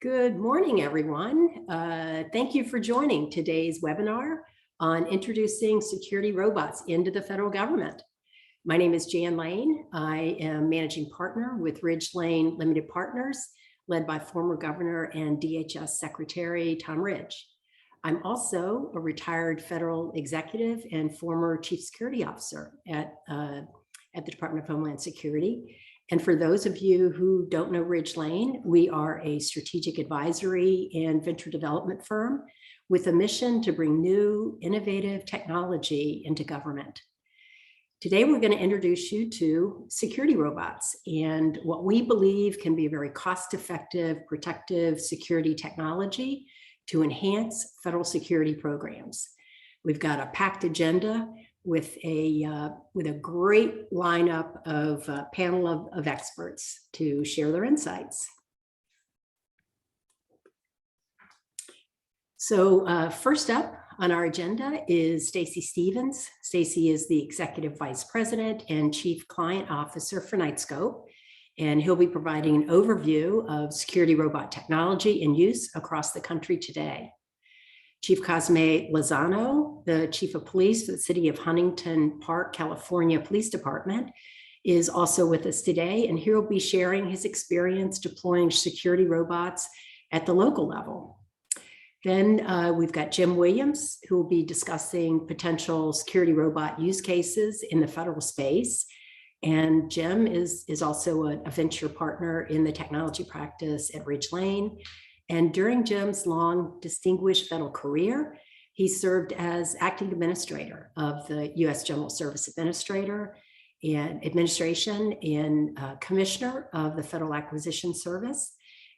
Good morning, everyone. Thank you for joining today's webinar on introducing security robots into the federal government. My name is Jan Lane. I am managing partner with Ridge Lane Limited Partners, led by former Governor and DHS Secretary Tom Ridge. I'm also a retired federal executive and former chief security officer at the Department of Homeland Security. And for those of you who don't know Ridge Lane, we are a strategic advisory and venture development firm with a mission to bring new, innovative technology into government. Today, we're going to introduce you to security robots and what we believe can be a very cost-effective, protective security technology to enhance federal security programs. We've got a packed agenda with a great lineup of panel of experts to share their insights. So first up on our agenda is Stacy Stevens. Stacy is the Executive Vice President and Chief Client Officer for Knightscope, and he'll be providing an overview of security robot technology in use across the country today. Chief Cosme Lozano, the Chief of Police for the City of Huntington Park, California Police Department, is also with us today, and he will be sharing his experience deploying security robots at the local level. Then we've got Jim Williams, who will be discussing potential security robot use cases in the federal space. And Jim is also a venture partner in the technology practice at Ridge Lane. And during Jim's long, distinguished federal career, he served as acting administrator of the U.S. General Service Administration and commissioner of the Federal Acquisition Service.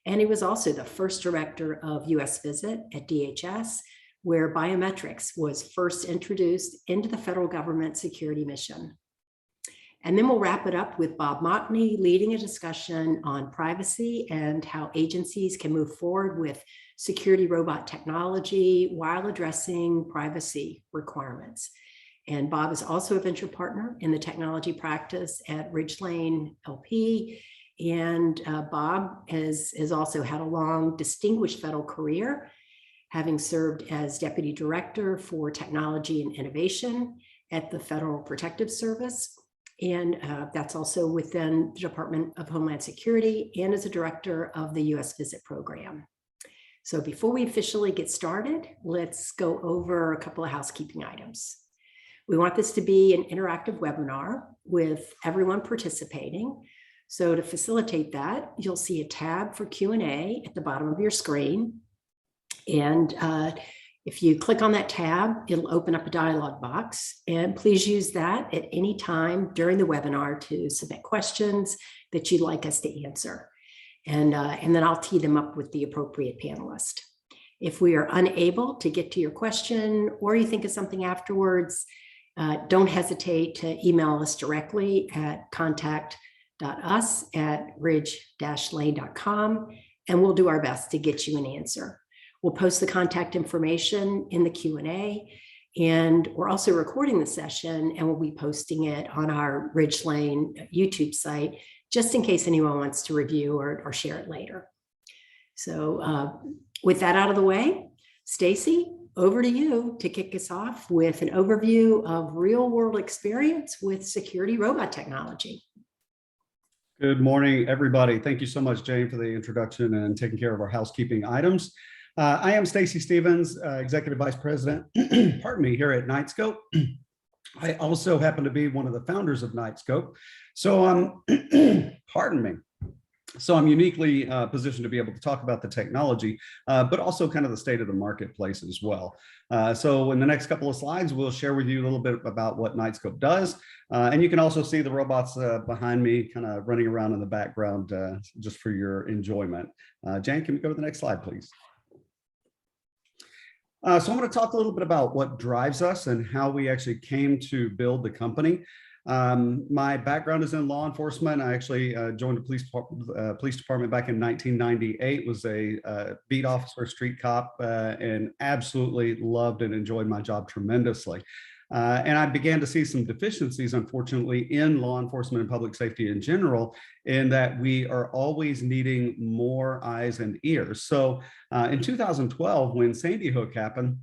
And he was also the first director of U.S. Visit at DHS, where biometrics was first introduced into the federal government security mission. And then we'll wrap it up with Bob Mockney leading a discussion on privacy and how agencies can move forward with security robot technology while addressing privacy requirements. And Bob is also a venture partner in the technology practice at Ridge Lane LP. And Bob has also had a long, distinguished federal career, having served as Deputy Director for Technology and Innovation at the Federal Protective Service. And that's also within the Department of Homeland Security and as a director of the U.S. Visit program. So before we officially get started, let's go over a couple of housekeeping items. We want this to be an interactive webinar with everyone participating. So to facilitate that, you'll see a tab for Q&A at the bottom of your screen. And if you click on that tab, it'll open up a dialog box, and please use that at any time during the webinar to submit questions that you'd like us to answer. And then I'll tee them up with the appropriate panelist. If we are unable to get to your question or you think of something afterwards, don't hesitate to email us directly at contact.us@ridge-lane.com, and we'll do our best to get you an answer. We'll post the contact information in the Q&A, and we're also recording the session, and we'll be posting it on our Ridge Lane YouTube site, just in case anyone wants to review or share it later. So with that out of the way, Stacy, over to you to kick us off with an overview of real-world experience with security robot technology. Good morning, everybody. Thank you so much, Jane, for the introduction and taking care of our housekeeping items. I am Stacy Stevens, Executive Vice President, pardon me, here at Knightscope. I also happen to be one of the founders of Knightscope. So pardon me. So I'm uniquely positioned to be able to talk about the technology, but also kind of the state of the marketplace as well. So in the next couple of slides, we'll share with you a little bit about what Knightscope does. And you can also see the robots behind me kind of running around in the background just for your enjoyment. Jane, can we go to the next slide, please? So I'm going to talk a little bit about what drives us and how we actually came to build the company. My background is in law enforcement. I actually joined the police department back in 1998, was a beat officer, street cop, and absolutely loved and enjoyed my job tremendously. And I began to see some deficiencies, unfortunately, in law enforcement and public safety in general, in that we are always needing more eyes and ears. So in 2012, when Sandy Hook happened,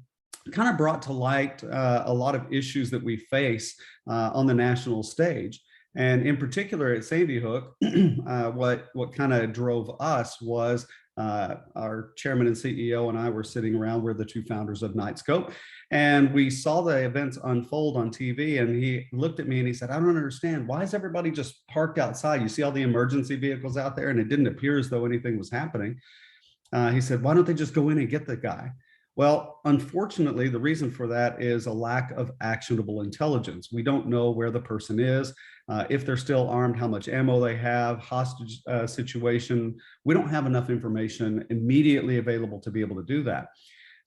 kind of brought to light a lot of issues that we face on the national stage. And in particular at Sandy Hook, what kind of drove us was our chairman and CEO and I were sitting around. We're the two founders of Knightscope. And we saw the events unfold on TV, and he looked at me and he said, I don't understand. Why is everybody just parked outside? You see all the emergency vehicles out there, and it didn't appear as though anything was happening. He said, why don't they just go in and get the guy? Well, unfortunately, the reason for that is a lack of actionable intelligence. We don't know where the person is, if they're still armed, how much ammo they have, hostage situation. We don't have enough information immediately available to be able to do that.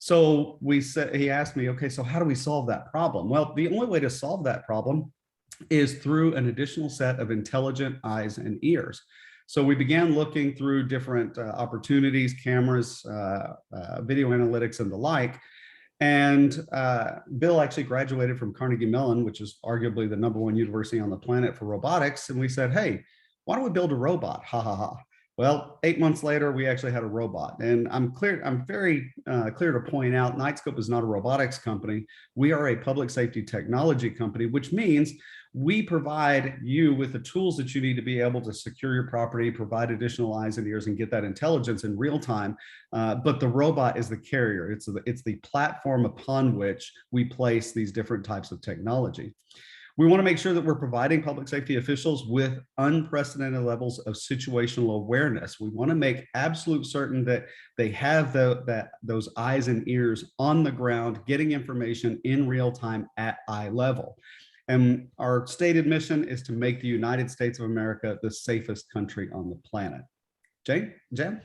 So he asked me, okay, so how do we solve that problem? Well, the only way to solve that problem is through an additional set of intelligent eyes and ears. So we began looking through different opportunities, cameras, video analytics, and the like. And Bill actually graduated from Carnegie Mellon, which is arguably the #1 university on the planet for robotics. And we said, hey, why don't we build a robot? Ha ha ha. Well, 8 months later, we actually had a robot. And I'm very clear to point out, Knightscope is not a robotics company. We are a public safety technology company, which means we provide you with the tools that you need to be able to secure your property, provide additional eyes and ears, and get that intelligence in real time. But the robot is the carrier. It's the platform upon which we place these different types of technology. We want to make sure that we're providing public safety officials with unprecedented levels of situational awareness. We want to make absolute certain that they have those eyes and ears on the ground, getting information in real time at eye level. And our stated mission is to make the United States of America the safest country on the planet. Jen?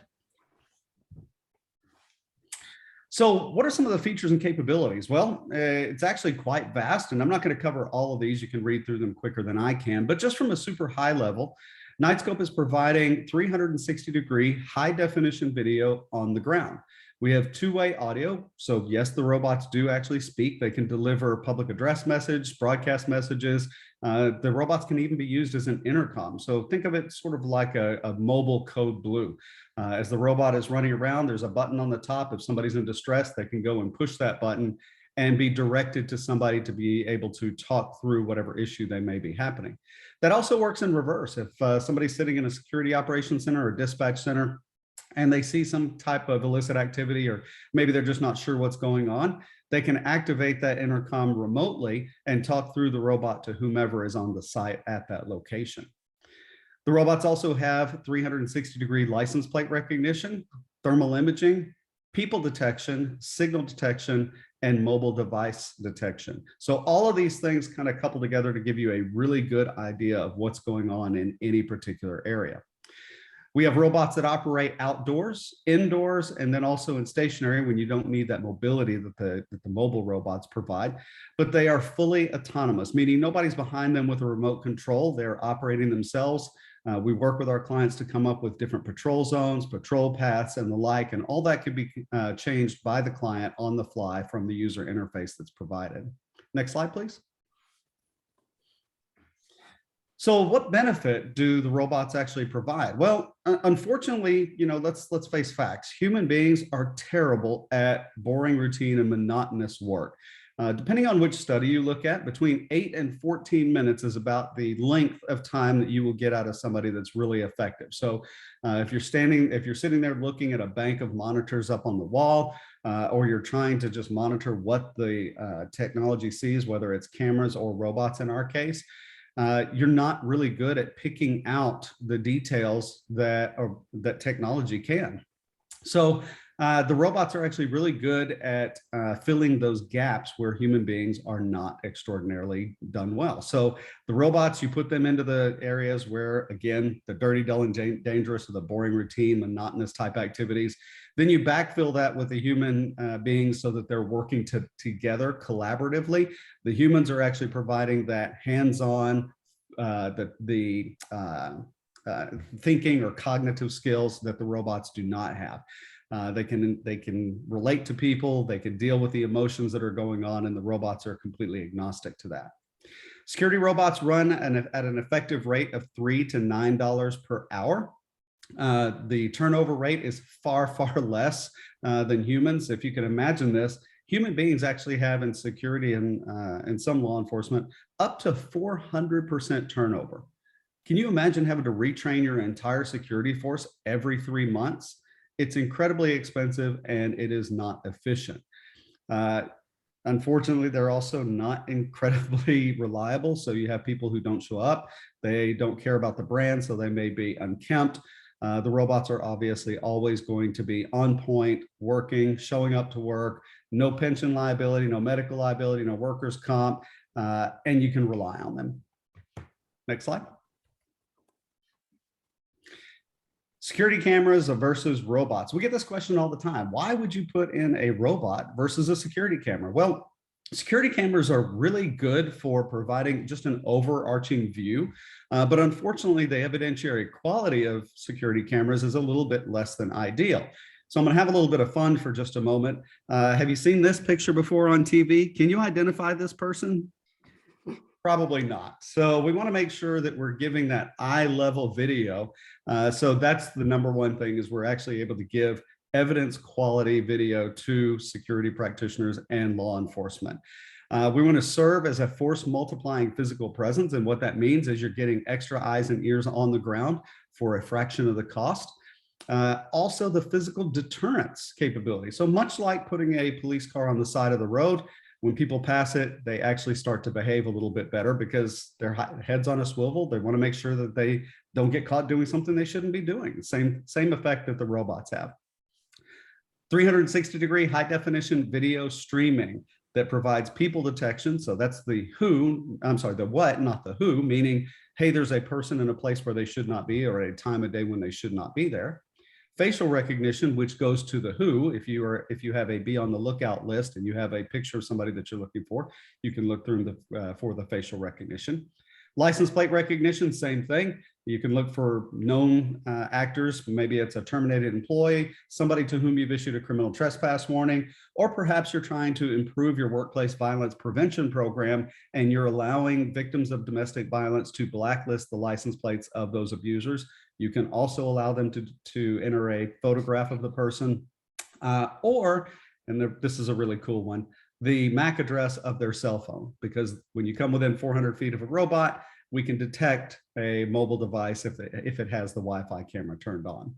So what are some of the features and capabilities? Well, it's actually quite vast, and I'm not going to cover all of these. You can read through them quicker than I can, but just from a super high level, Knightscope is providing 360-degree high definition video on the ground. We have two-way audio. So yes, the robots do actually speak. They can deliver public address message, broadcast messages. The robots can even be used as an intercom. So think of it sort of like a mobile code blue. As the robot is running around, there's a button on the top. If somebody's in distress, they can go and push that button and be directed to somebody to be able to talk through whatever issue they may be happening. That also works in reverse. If somebody's sitting in a security operations center or dispatch center, and they see some type of illicit activity, or maybe they're just not sure what's going on, they can activate that intercom remotely and talk through the robot to whomever is on the site at that location. The robots also have 360-degree license plate recognition, thermal imaging, people detection, signal detection, and mobile device detection. So all of these things kind of couple together to give you a really good idea of what's going on in any particular area. We have robots that operate outdoors, indoors, and then also in stationary when you don't need that mobility that the mobile robots provide. But they are fully autonomous, meaning nobody's behind them with a remote control. They're operating themselves. We work with our clients to come up with different patrol zones, patrol paths, and the like, and all that could be changed by the client on the fly from the user interface that's provided. Next slide, please. So what benefit do the robots actually provide? Well, unfortunately, let's face facts. Human beings are terrible at boring, routine, and monotonous work. Depending on which study you look at, between 8 and 14 minutes is about the length of time that you will get out of somebody that's really effective. So if you're sitting there looking at a bank of monitors up on the wall, or you're trying to just monitor what the technology sees, whether it's cameras or robots in our case, you're not really good at picking out the details that technology can. So the robots are actually really good at filling those gaps where human beings are not extraordinarily done well. So the robots, you put them into the areas where, again, the dirty, dull, and dangerous, or the boring, routine, monotonous type activities. Then you backfill that with the human beings so that they're working together collaboratively. The humans are actually providing that hands-on, thinking or cognitive skills that the robots do not have. They can relate to people. They can deal with the emotions that are going on, and the robots are completely agnostic to that. Security robots run at an effective rate of $3 to $9 per hour. The turnover rate is far, far less than humans. If you can imagine this, human beings actually have in security and some law enforcement up to 400% turnover. Can you imagine having to retrain your entire security force every 3 months? It's incredibly expensive and it is not efficient. Unfortunately, they're also not incredibly reliable. So you have people who don't show up. They don't care about the brand, so they may be unkempt. The robots are obviously always going to be on point, working, showing up to work, no pension liability, no medical liability, no workers' comp, and you can rely on them. Next slide. Security cameras versus robots. We get this question all the time. Why would you put in a robot versus a security camera? Well, security cameras are really good for providing just an overarching view, but unfortunately, the evidentiary quality of security cameras is a little bit less than ideal. So I'm going to have a little bit of fun for just a moment. Have you seen this picture before on TV? Can you identify this person? Probably not. So we want to make sure that we're giving that eye-level video. So that's the number one thing, is we're actually able to give evidence quality video to security practitioners and law enforcement. We want to serve as a force multiplying physical presence. And what that means is you're getting extra eyes and ears on the ground for a fraction of the cost. Also the physical deterrence capability. So much like putting a police car on the side of the road, when people pass it, they actually start to behave a little bit better because their head's on a swivel. They want to make sure that they don't get caught doing something they shouldn't be doing. Same effect that the robots have. 360-degree high definition video streaming that provides people detection. So that's the what, not the who, meaning, hey, there's a person in a place where they should not be, or at a time of day when they should not be there. Facial recognition, which goes to the who. If you have a be on the lookout list and you have a picture of somebody that you're looking for, you can look through for the facial recognition. License plate recognition, same thing. You can look for known actors. Maybe it's a terminated employee, somebody to whom you've issued a criminal trespass warning, or perhaps you're trying to improve your workplace violence prevention program and you're allowing victims of domestic violence to blacklist the license plates of those abusers. You can also allow them to enter a photograph of the person, this is a really cool one, the MAC address of their cell phone, because when you come within 400 feet of a robot, we can detect a mobile device if it has the Wi-Fi camera turned on.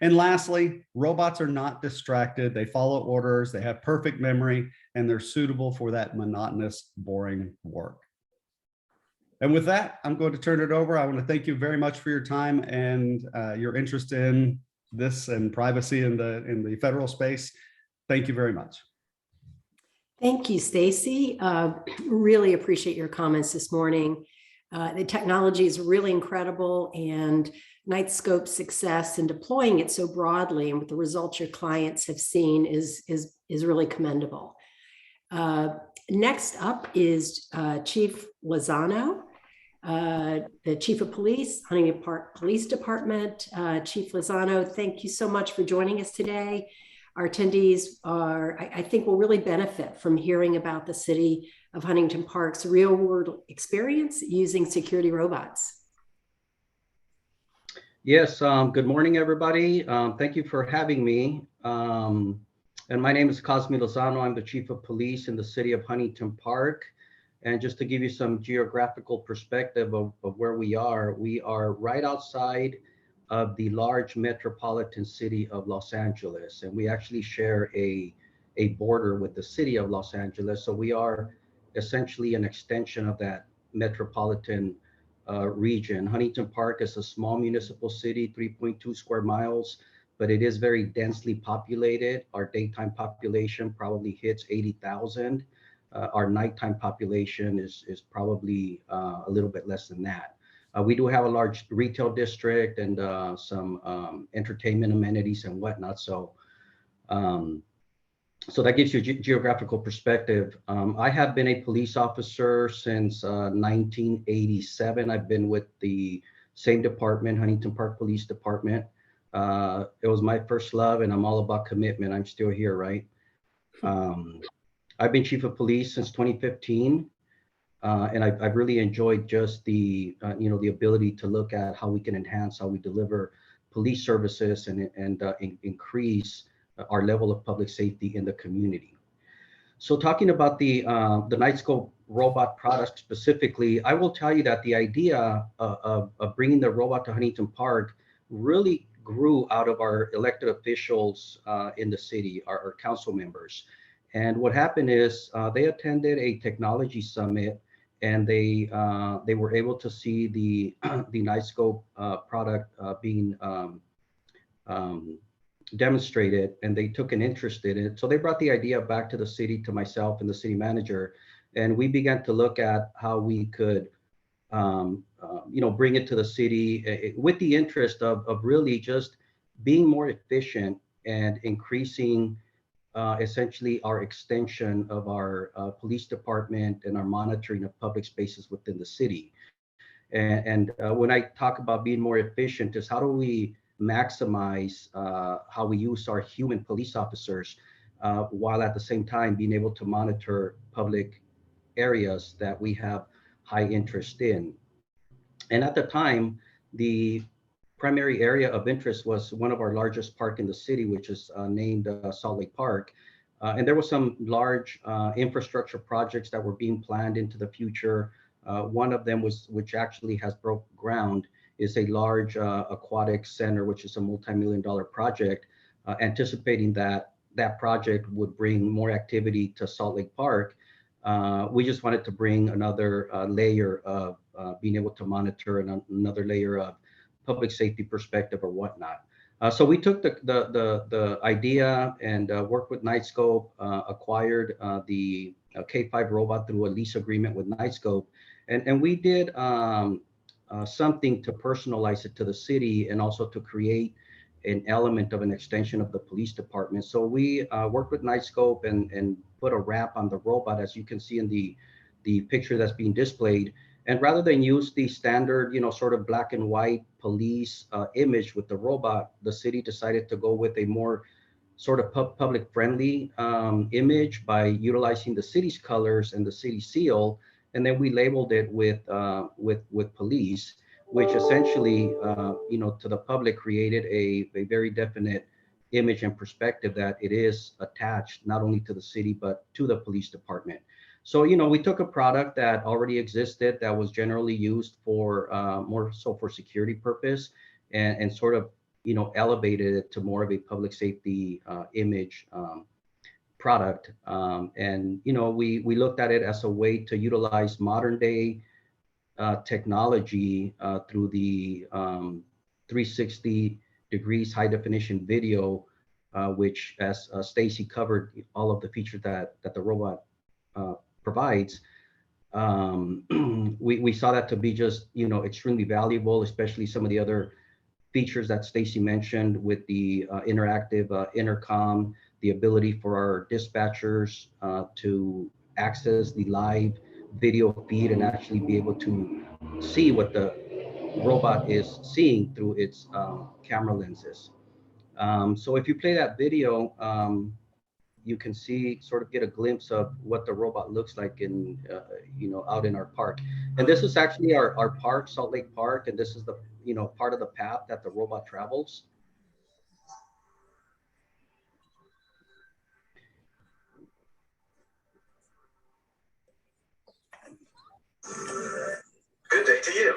And lastly, robots are not distracted. They follow orders, they have perfect memory, and they're suitable for that monotonous, boring work. And with that, I'm going to turn it over. I want to thank you very much for your time and your interest in this and privacy in the federal space. Thank you very much. Thank you, Stacy. Really appreciate your comments this morning. The technology is really incredible, and Knightscope's success in deploying it so broadly and with the results your clients have seen is really commendable. Next up is Chief Lozano, the Chief of Police, Huntington Park Police Department. Chief Lozano, thank you so much for joining us today. Our attendees I think will really benefit from hearing about the City of Huntington Park's real-world experience using security robots. Yes, good morning, everybody. Thank you for having me. And my name is Cosme Lozano. I'm the Chief of Police in the City of Huntington Park. And just to give you some geographical perspective of where we are right outside of the large metropolitan city of Los Angeles. And we actually share a border with the city of Los Angeles. So we are essentially an extension of that metropolitan region. Huntington Park is a small municipal city, 3.2 square miles, but it is very densely populated. Our daytime population probably hits 80,000. Our nighttime population is probably a little bit less than that. We do have a large retail district and some entertainment amenities and whatnot. So that gives you a geographical perspective. I have been a police officer since 1987. I've been with the same department, Huntington Park Police Department. It was my first love, and I'm all about commitment. I'm still here, right? I've been chief of police since 2015. And I've really enjoyed just the the ability to look at how we can enhance how we deliver police services and increase our level of public safety in the community. So talking about the Knightscope robot product specifically, I will tell you that the idea of bringing the robot to Huntington Park really grew out of our elected officials in the city, our council members. And what happened is they attended a technology summit, and they were able to see the the Knightscope product being demonstrated, and they took an interest in it. So they brought the idea back to the city, to myself and the city manager, and we began to look at how we could bring it to the city with the interest of really just being more efficient and increasing essentially our extension of our police department and our monitoring of public spaces within the city. And when I talk about being more efficient, is how do we maximize how we use our human police officers while at the same time being able to monitor public areas that we have high interest in. And at the time, the primary area of interest was one of our largest park in the city, which is named Salt Lake Park. And there were some large infrastructure projects that were being planned into the future. One of them was, which actually has broke ground, is a large aquatic center, which is a multi-million-dollar project, anticipating that that project would bring more activity to Salt Lake Park. We just wanted to bring another layer of being able to monitor and another layer of public safety perspective or whatnot. So we took the idea and worked with Knightscope, acquired the K5 robot through a lease agreement with Knightscope, and we did something to personalize it to the city and also to create an element of an extension of the police department. So we worked with Knightscope and put a wrap on the robot, as you can see in the picture that's being displayed. And rather than use the standard, sort of black and white police image with the robot, the city decided to go with a more sort of public friendly image by utilizing the city's colors and the city seal. And then we labeled it with police, which essentially, to the public created a very definite image and perspective that it is attached not only to the city, but to the police department. So, we took a product that already existed that was generally used for more so for security purpose and sort of, elevated it to more of a public safety image product. And, we looked at it as a way to utilize modern day technology through the 360 degrees high definition video, which as Stacy covered all of the features that the robot provides. We saw that to be just, extremely valuable, especially some of the other features that Stacy mentioned with the interactive intercom, the ability for our dispatchers to access the live video feed and actually be able to see what the robot is seeing through its camera lenses. So if you play that video, you can sort of get a glimpse of what the robot looks like in, out in our park. And this is actually our park, Salt Lake Park, and this is the, part of the path that the robot travels. Good day to you.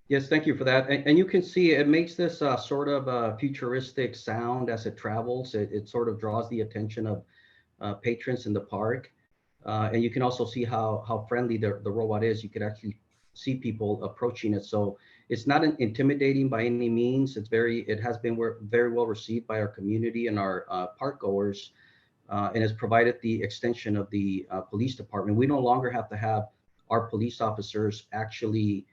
Yes, thank you for that. And you can see it makes this sort of futuristic sound as it travels. It sort of draws the attention of patrons in the park. And you can also see how friendly the robot is. You could actually see people approaching it. So it's not intimidating by any means. It has been very well received by our community and our park goers, and has provided the extension of the police department. We no longer have to have our police officers actually,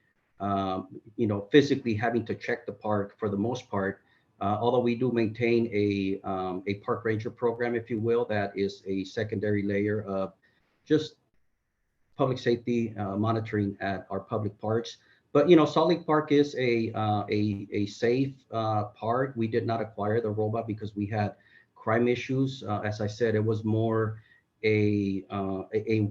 physically having to check the park for the most part. Although we do maintain a park ranger program, if you will, that is a secondary layer of just public safety monitoring at our public parks. But Salt Lake Park is a safe park. We did not acquire the robot because we had crime issues. As I said, it was more a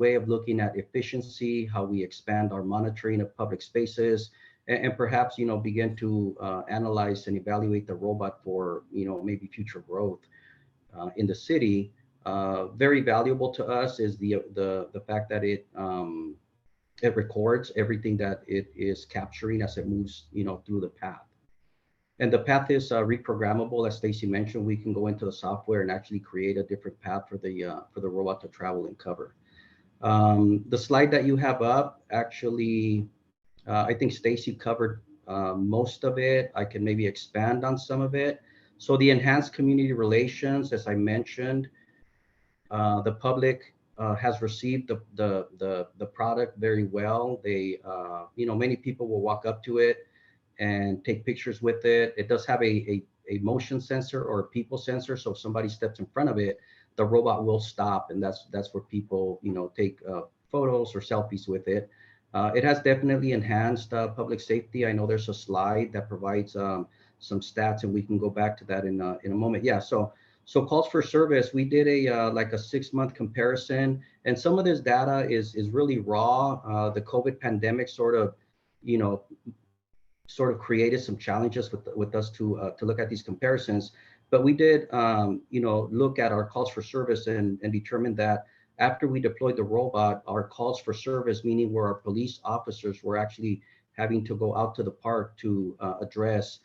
way of looking at efficiency, how we expand our monitoring of public spaces, and perhaps begin to analyze and evaluate the robot for maybe future growth in the city. Very valuable to us is the fact that it records everything that it is capturing as it moves through the path. And the path is reprogrammable. As Stacy mentioned, we can go into the software and actually create a different path for the robot to travel and cover. The slide that you have up, actually, I think Stacy covered most of it. I can maybe expand on some of it. So the enhanced community relations, as I mentioned, the public has received the product very well. They, many people will walk up to it and take pictures with it. It does have a motion sensor or a people sensor. So if somebody steps in front of it, the robot will stop, and that's where people take photos or selfies with it. It has definitely enhanced public safety. I know there's a slide that provides some stats, and we can go back to that in a moment. Yeah. So calls for service, we did a 6-month comparison, and some of this data is really raw. The COVID pandemic sort of created some challenges with us to look at these comparisons. But we did, look at our calls for service and determined that after we deployed the robot, our calls for service, meaning where our police officers were actually having to go out to the park to address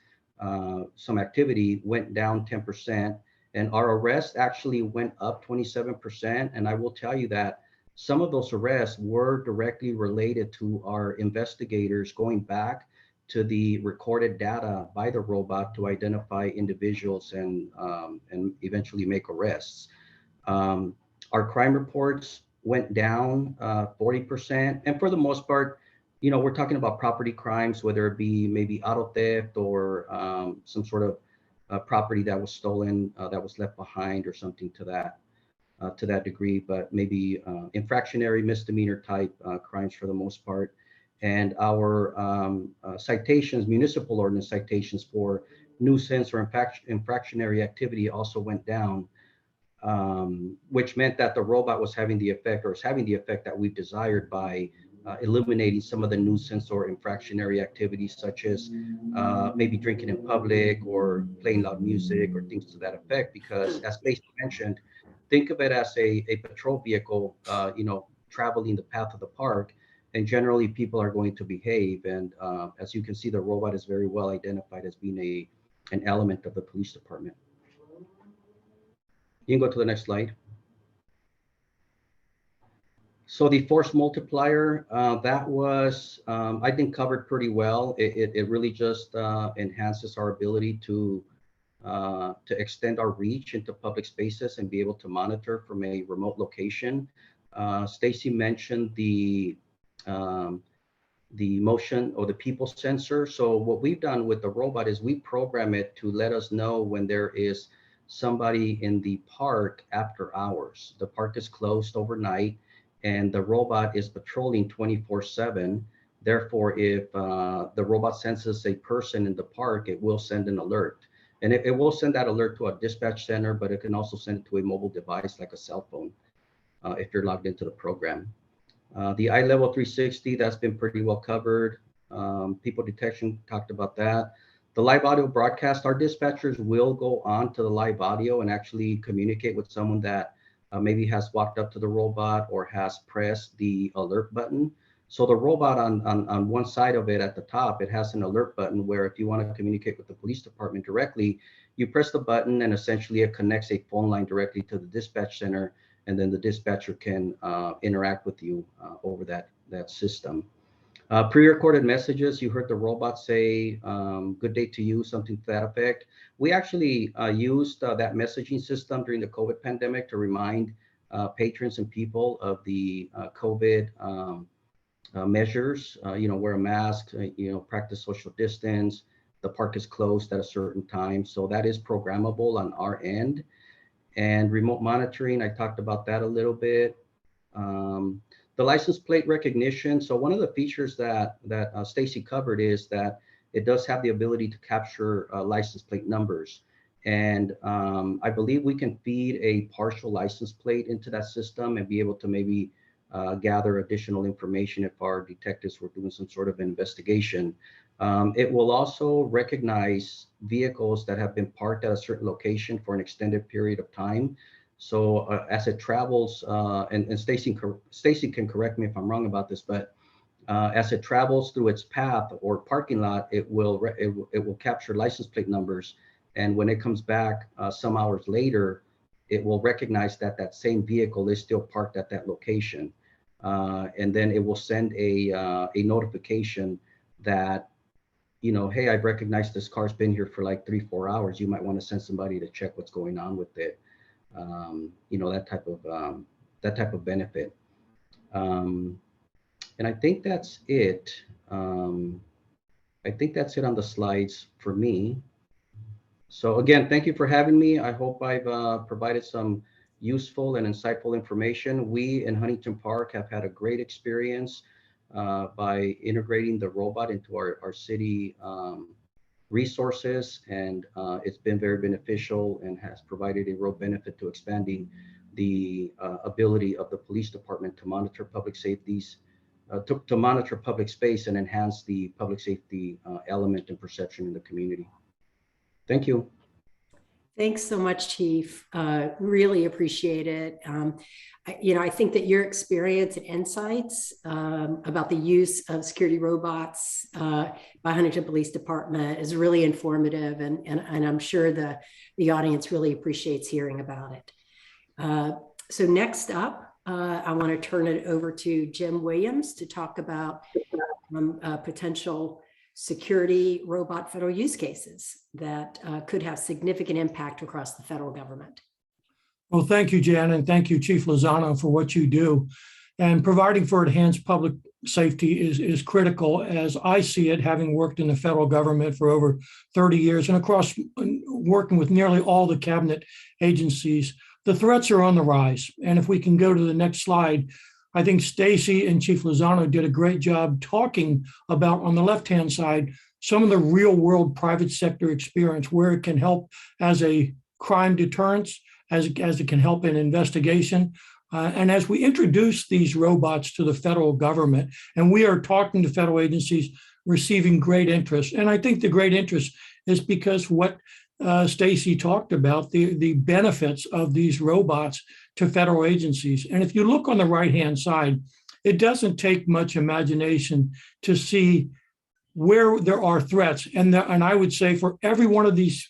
some activity, went down 10%. And our arrests actually went up 27%. And I will tell you that some of those arrests were directly related to our investigators going back to the recorded data by the robot to identify individuals and eventually make arrests. Our crime reports went down 40%. And for the most part, we're talking about property crimes, whether it be maybe auto theft or some sort of property that was stolen, that was left behind or something to that degree, but maybe infractionary misdemeanor type crimes for the most part. And our citations, municipal ordinance citations for nuisance or infractionary activity also went down, which meant that the robot was having the effect, or is having the effect that we've desired by eliminating some of the nuisance or infractionary activities, such as maybe drinking in public or playing loud music or things to that effect. Because as Stacy mentioned, think of it as a patrol vehicle, traveling the path of the park, and generally people are going to behave. And as you can see, the robot is very well identified as being an element of the police department. You can go to the next slide. So the force multiplier, that was, I think, covered pretty well. It really just enhances our ability to extend our reach into public spaces and be able to monitor from a remote location. Stacy mentioned the motion or the people sensor. So what we've done with the robot is we program it to let us know when there is somebody in the park after hours. The park is closed overnight, and the robot is patrolling 24/7. Therefore, if the robot senses a person in the park, it will send an alert. And it will send that alert to a dispatch center, but it can also send it to a mobile device like a cell phone if you're logged into the program. The iLevel 360, that's been pretty well covered. People detection, talked about that. The live audio broadcast, our dispatchers will go on to the live audio and actually communicate with someone that maybe has walked up to the robot or has pressed the alert button. So the robot on one side of it at the top, it has an alert button where if you want to communicate with the police department directly, you press the button and essentially it connects a phone line directly to the dispatch center, and then the dispatcher can interact with you over that system. Pre-recorded messages, you heard the robot say, good day to you, something to that effect. We actually used that messaging system during the COVID pandemic to remind patrons and people of the COVID measures, wear a mask, practice social distance. The park is closed at a certain time. So that is programmable on our end. And remote monitoring, I talked about that a little bit. The license plate recognition. So one of the features that Stacy covered is that it does have the ability to capture license plate numbers. And I believe we can feed a partial license plate into that system and be able to maybe gather additional information if our detectives were doing some sort of investigation. It will also recognize vehicles that have been parked at a certain location for an extended period of time. So as it travels, and Stacy can correct me if I'm wrong about this, but as it travels through its path or parking lot, it will capture license plate numbers. And when it comes back some hours later, it will recognize that that same vehicle is still parked at that location. And then it will send a notification that, hey, I've recognized this car's been here for like 3-4 hours. You might want to send somebody to check what's going on with it. That type of benefit. And I think that's it. I think that's it on the slides for me. So again, thank you for having me. I hope I've provided some useful and insightful information. We in Huntington Park have had a great experience by integrating the robot into our city resources, and it's been very beneficial and has provided a real benefit to expanding the ability of the police department to monitor public safeties, to monitor public space and enhance the public safety element and perception in the community. Thank you. Thanks so much, Chief. Really appreciate it. I think that your experience and insights about the use of security robots by Huntington Police Department is really informative, and I'm sure the audience really appreciates hearing about it. So next up, I want to turn it over to Jim Williams to talk about potential security robot federal use cases that could have significant impact across the federal government. Well, thank you, Jan, and thank you, Chief Lozano, for what you do. And providing for enhanced public safety is critical, as I see it, having worked in the federal government for over 30 years and across working with nearly all the cabinet agencies. The threats are on the rise. And if we can go to the next slide, I think Stacy and Chief Lozano did a great job talking about, on the left-hand side, some of the real-world private sector experience where it can help as a crime deterrence, as it can help in investigation. And as we introduce these robots to the federal government, and we are talking to federal agencies, receiving great interest. And I think the great interest is because what Stacy talked about, the benefits of these robots to federal agencies. And if you look on the right-hand side, it doesn't take much imagination to see where there are threats. And I would say for every one of these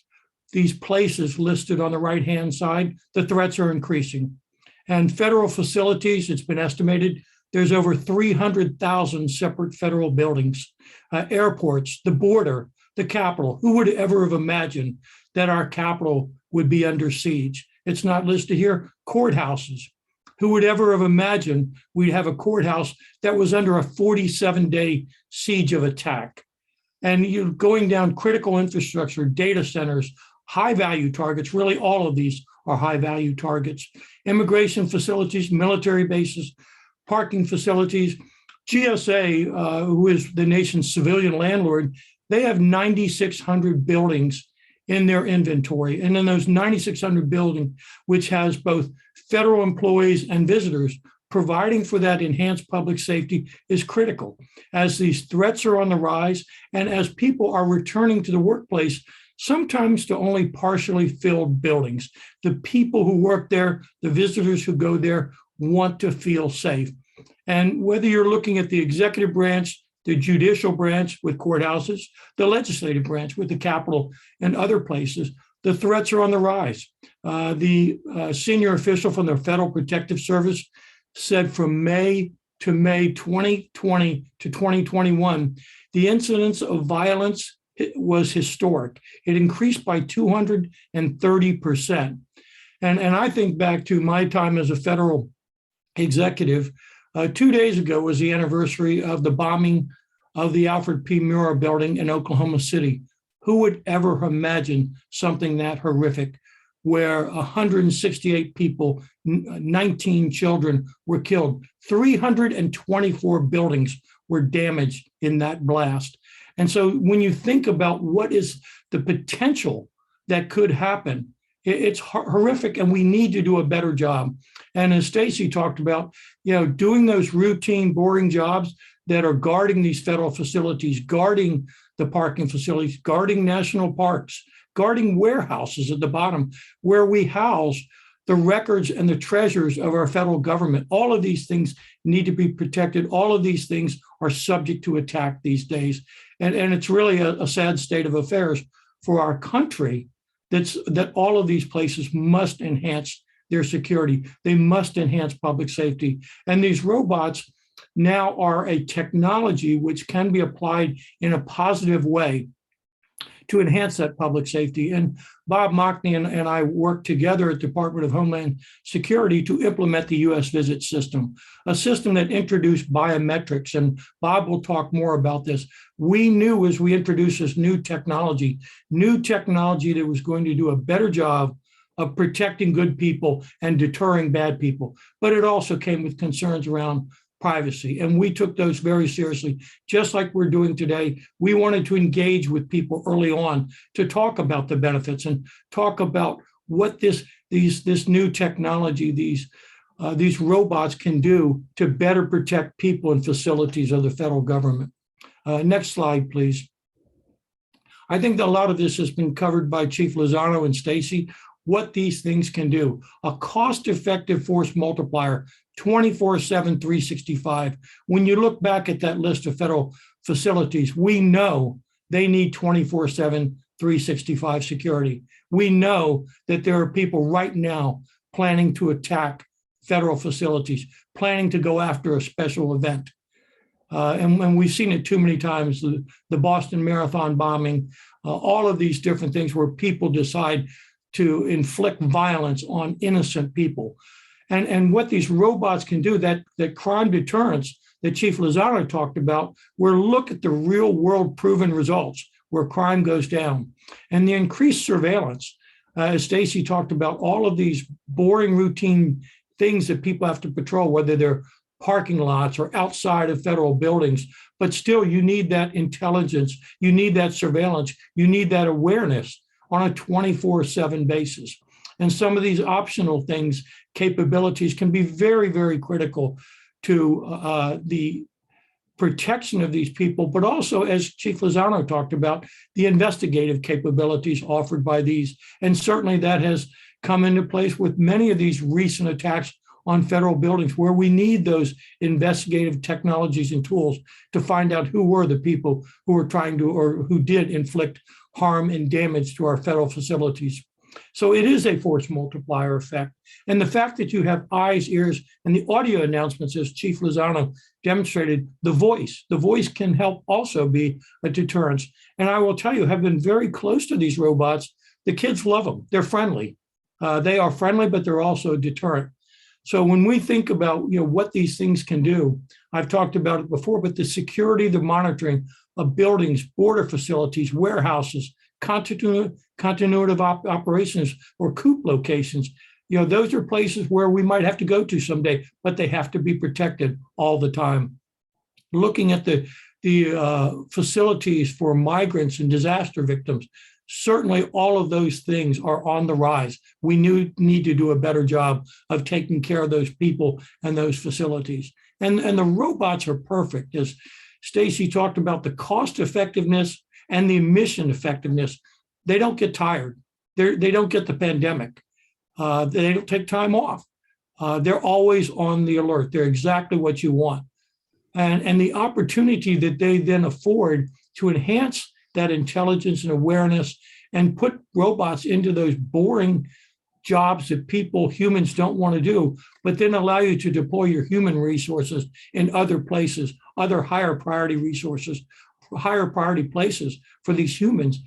places listed on the right-hand side, the threats are increasing. And federal facilities, it's been estimated, there's over 300,000 separate federal buildings, airports, the border, the Capitol. Who would ever have imagined that our Capitol would be under siege? It's not listed here. Courthouses. Who would ever have imagined we'd have a courthouse that was under a 47-day siege of attack? And you're going down critical infrastructure, data centers, high-value targets. Really, all of these are high-value targets. Immigration facilities, military bases, parking facilities. GSA, who is the nation's civilian landlord, they have 9,600 buildings in their inventory. And in those 9,600 buildings, which has both federal employees and visitors, providing for that enhanced public safety is critical as these threats are on the rise and as people are returning to the workplace, sometimes to only partially filled buildings. The people who work there, the visitors who go there, want to feel safe. And whether you're looking at the executive branch, the judicial branch with courthouses, the legislative branch with the Capitol and other places, the threats are on the rise. The senior official from the Federal Protective Service said from May 2020 to 2021, the incidence of violence was historic. It increased by 230%. And I think back to my time as a federal executive, 2 days ago was the anniversary of the bombing of the Alfred P. Murrah building in Oklahoma City. Who would ever imagine something that horrific, where 168 people, 19 children were killed, 324 buildings were damaged in that blast. And so when you think about what is the potential that could happen, it's horrific, and we need to do a better job. And as Stacy talked about, doing those routine, boring jobs that are guarding these federal facilities, guarding the parking facilities, guarding national parks, guarding warehouses at the bottom where we house the records and the treasures of our federal government. All of these things need to be protected. All of these things are subject to attack these days. And it's really a sad state of affairs for our country that all of these places must enhance their security. They must enhance public safety. And these robots now are a technology which can be applied in a positive way to enhance that public safety. And Bob Mockney and I worked together at the Department of Homeland Security to implement the U.S. Visit System, a system that introduced biometrics. And Bob will talk more about this. We knew as we introduced this new technology that was going to do a better job of protecting good people and deterring bad people. But it also came with concerns around privacy. And we took those very seriously, just like we're doing today. We wanted to engage with people early on to talk about the benefits and talk about what this new technology, these robots can do to better protect people and facilities of the federal government. Next slide, please. I think that a lot of this has been covered by Chief Lozano and Stacy, what these things can do. A cost-effective force multiplier, 24/7, 365. When you look back at that list of federal facilities, we know they need 24/7, 365 security. We know that there are people right now planning to attack federal facilities, planning to go after a special event. And we've seen it too many times, the Boston Marathon bombing, all of these different things where people decide to inflict violence on innocent people. And what these robots can do, that crime deterrence that Chief Lozano talked about, where look at the real world proven results where crime goes down. And the increased surveillance, as Stacy talked about, all of these boring routine things that people have to patrol, whether they're parking lots or outside of federal buildings, but still you need that intelligence, you need that surveillance, you need that awareness on a 24/7 basis. And some of these optional things, capabilities, can be very, very critical to the protection of these people, but also, as Chief Lozano talked about, the investigative capabilities offered by these. And certainly that has come into place with many of these recent attacks on federal buildings, where we need those investigative technologies and tools to find out who were the people who were trying to, or who did inflict harm and damage to our federal facilities. So it is a force multiplier effect. And the fact that you have eyes, ears, and the audio announcements, as Chief Lozano demonstrated, the voice can help also be a deterrence. And I will tell you, have been very close to these robots. The kids love them. They're friendly. They are friendly, but they're also a deterrent. So when we think about what these things can do, I've talked about it before, but the security, the monitoring of buildings, border facilities, warehouses, continuity of operations, or COOP locations, those are places where we might have to go to someday, but they have to be protected all the time. Looking at the facilities for migrants and disaster victims, certainly all of those things are on the rise. We need to do a better job of taking care of those people and those facilities. And the robots are perfect. As Stacy talked about, the cost effectiveness and the mission effectiveness, they don't get tired. They don't get the pandemic. They don't take time off. They're always on the alert. They're exactly what you want. And the opportunity that they then afford to enhance that intelligence and awareness and put robots into those boring jobs that humans don't want to do, but then allow you to deploy your human resources in other places, other higher priority resources, higher priority places for these humans.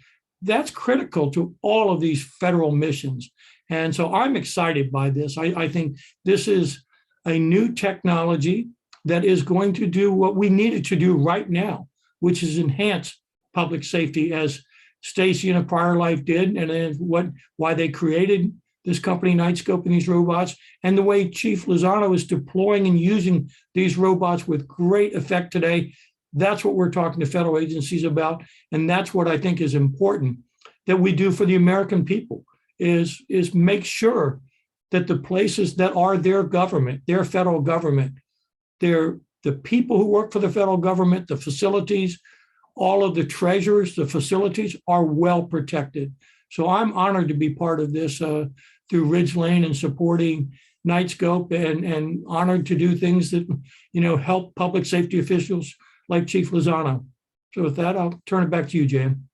That's critical to all of these federal missions. And so I'm excited by this. I think this is a new technology that is going to do what we needed to do right now, which is enhance public safety, as Stacy in a prior life did, and then why they created this company, Knightscope, and these robots, and the way Chief Lozano is deploying and using these robots with great effect today. That's what we're talking to federal agencies about, and that's what I think is important that we do for the American people, is make sure that the places that are their government, their federal government, the people who work for the federal government, the facilities, all of the treasures, the facilities are well protected. So I'm honored to be part of this through Ridge Lane and supporting Knightscope, and honored to do things that, help public safety officials like Chief Lozano. So with that, I'll turn it back to you, Jan.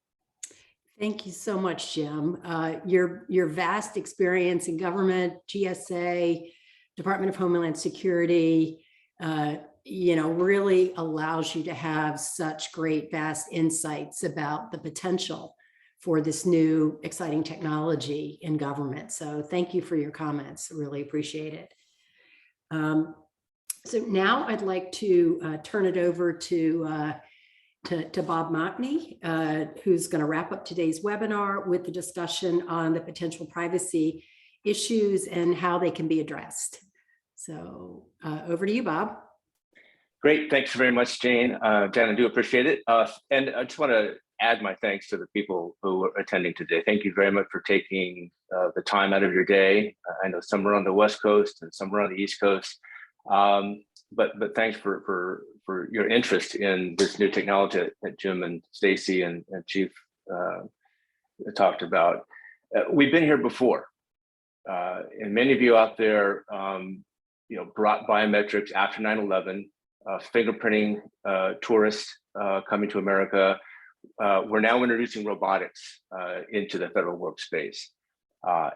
Thank you so much, Jim. Your vast experience in government, GSA, Department of Homeland Security, really allows you to have such great, vast insights about the potential for this new exciting technology in government. So thank you for your comments. Really appreciate it. So now I'd like to turn it over to Bob Mockney, who's going to wrap up today's webinar with the discussion on the potential privacy issues and how they can be addressed. So over to you, Bob. Great, thanks very much, Jane. Jan, I do appreciate it. And I just want to add my thanks to the people who are attending today. Thank you very much for taking the time out of your day. I know some are on the West Coast and some are on the East Coast. But thanks for your interest in this new technology that Jim and Stacy and Chief talked about. We've been here before, and many of you out there, brought biometrics after 9/11, fingerprinting tourists coming to America. We're now introducing robotics into the federal workspace,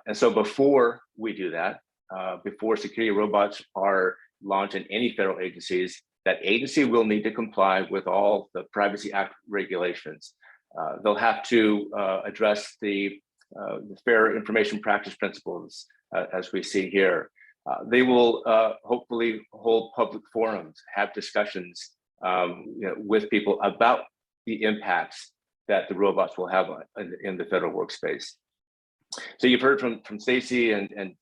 and so before we do that, before security robots are launched in any federal agencies, that agency will need to comply with all the Privacy Act regulations. They'll have to address the fair information practice principles, as we see here. They will hopefully hold public forums, have discussions with people about the impacts that the robots will have in the federal workspace. So you've heard from Stacy and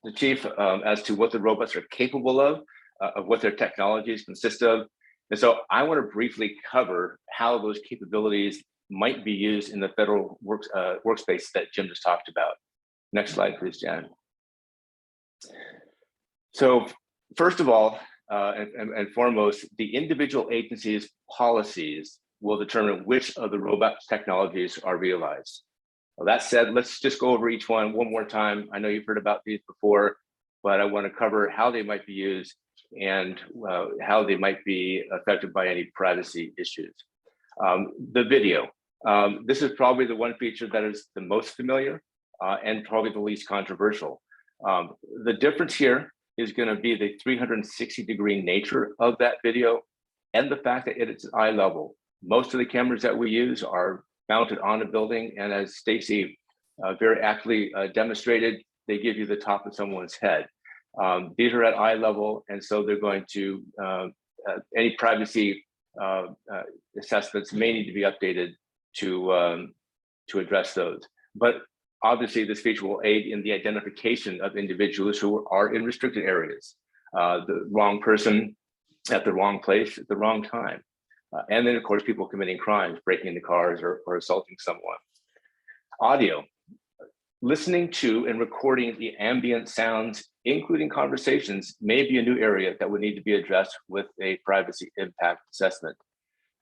the Chief as to what the robots are capable of what their technologies consist of. And so I want to briefly cover how those capabilities might be used in the federal workspace that Jim just talked about. Next slide, please, Jan. So first of all, and foremost, the individual agency's policies will determine which of the robot technologies are realized. Well, that said, let's just go over each one more time. I know you've heard about these before, but I want to cover how they might be used and how they might be affected by any privacy issues. The video. This is probably the one feature that is the most familiar and probably the least controversial. The difference here is going to be the 360-degree nature of that video and the fact that it's eye level. Most of the cameras that we use are mounted on a building, and as Stacy very aptly demonstrated, they give you the top of someone's head. These are at eye level, and so they're going to, any privacy assessments may need to be updated to address those. But obviously, this feature will aid in the identification of individuals who are in restricted areas, the wrong person at the wrong place at the wrong time. And then, of course, people committing crimes, breaking into cars or assaulting someone. Audio. Listening to and recording the ambient sounds, including conversations, may be a new area that would need to be addressed with a privacy impact assessment.